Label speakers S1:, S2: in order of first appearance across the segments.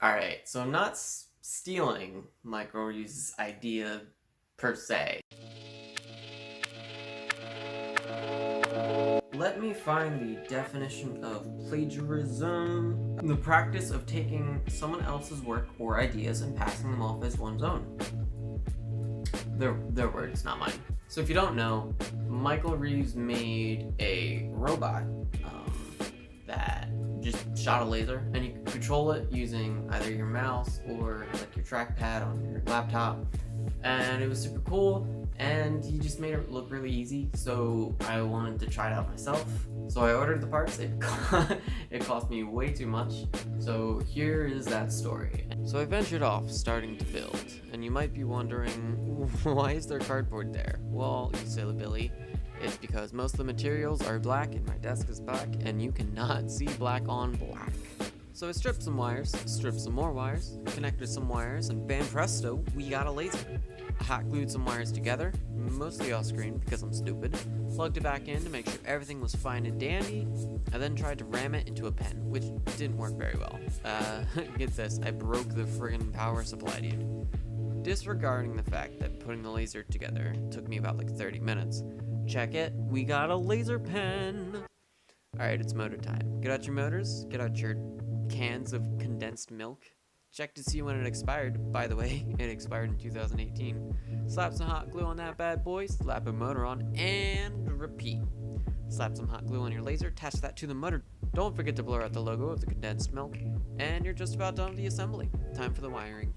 S1: Alright, so I'm not stealing Michael Reeve's idea per se. Let me find the definition of plagiarism. The practice of taking someone else's work or ideas and passing them off as one's own. Their words, not mine. So if you don't know, Michael Reeves made a robot that just shot a laser, and you can control it using either your mouse or like your trackpad on your laptop. And it was super cool, and he just made it look really easy, so I wanted to try it out myself. So I ordered the parts. It cost me way too much, so here is that story. So I ventured off, starting to build, and you might be wondering, why is there cardboard there? Well, you silly Billy, it's because most of the materials are black and my desk is black, and you cannot see black on black. So I stripped some wires, stripped some more wires, connected some wires, and bam presto, we got a laser. I hot glued some wires together, mostly off screen because I'm stupid, plugged it back in to make sure everything was fine and dandy, and then tried to ram it into a pen, which didn't work very well. Get this, I broke the friggin' power supply, dude. Disregarding the fact that putting the laser together took me about like 30 minutes, check it, we got a laser pen! Alright, it's motor time. Get out your motors, get out your cans of condensed milk. Check to see when it expired. By the way, it expired in 2018. Slap some hot glue on that bad boy, slap a motor on, and repeat. Slap some hot glue on your laser, attach that to the motor. Don't forget to blur out the logo of the condensed milk, and you're just about done with the assembly. Time for the wiring.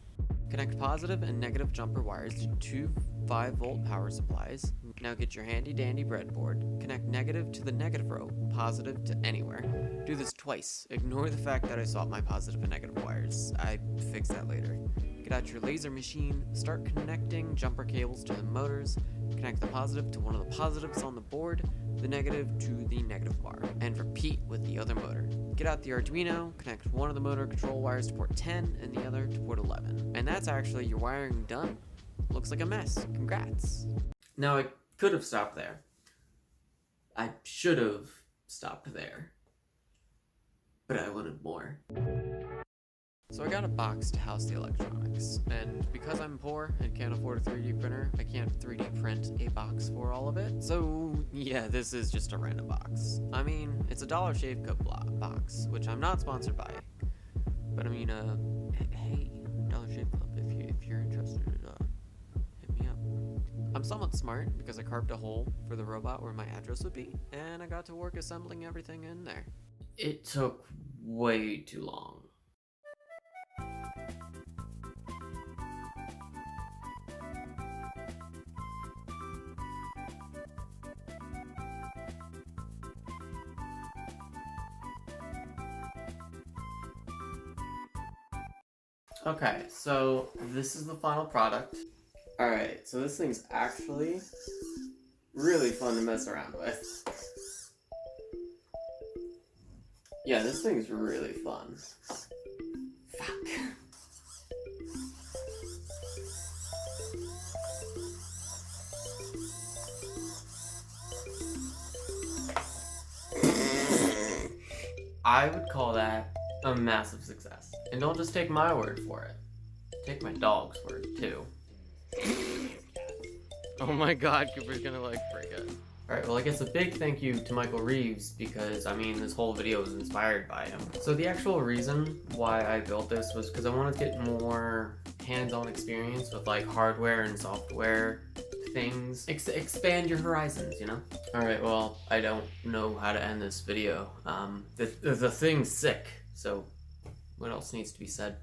S1: Connect positive and negative jumper wires to two 5-volt power supplies. Now get your handy dandy breadboard. Connect negative to the negative row, positive to anywhere. Do this twice. Ignore the fact that I swapped my positive and negative wires. I fix that later. Get out your laser machine, start connecting jumper cables to the motors, connect the positive to one of the positives on the board, the negative to the negative bar, and repeat with the other motor. Get out the Arduino, connect one of the motor control wires to port 10 and the other to port 11. And that's actually your wiring done. Looks like a mess. Congrats. Now I could have stopped there. I should have stopped there. But I wanted more. So I got a box to house the electronics, and because I'm poor and can't afford a 3D printer, I can't 3D print a box for all of it. So yeah, this is just a random box. I mean, it's a Dollar Shave Club box, which I'm not sponsored by. But I mean, hey, Dollar Shave Club, if you're interested, hit me up. I'm somewhat smart because I carved a hole for the robot where my address would be, and I got to work assembling everything in there. It took way too long. Okay, so this is the final product. Alright, so this thing's actually really fun to mess around with. Yeah, this thing's really fun. Fuck. I would call that a massive success. And don't just take my word for it. Take my dog's word, too. Oh my god, Cooper's gonna like freak out. Alright, well I guess a big thank you to Michael Reeves because, I mean, this whole video was inspired by him. So the actual reason why I built this was because I wanted to get more hands-on experience with like hardware and software things. Expand your horizons, you know? Alright, well, I don't know how to end this video. The thing's sick, so what else needs to be said?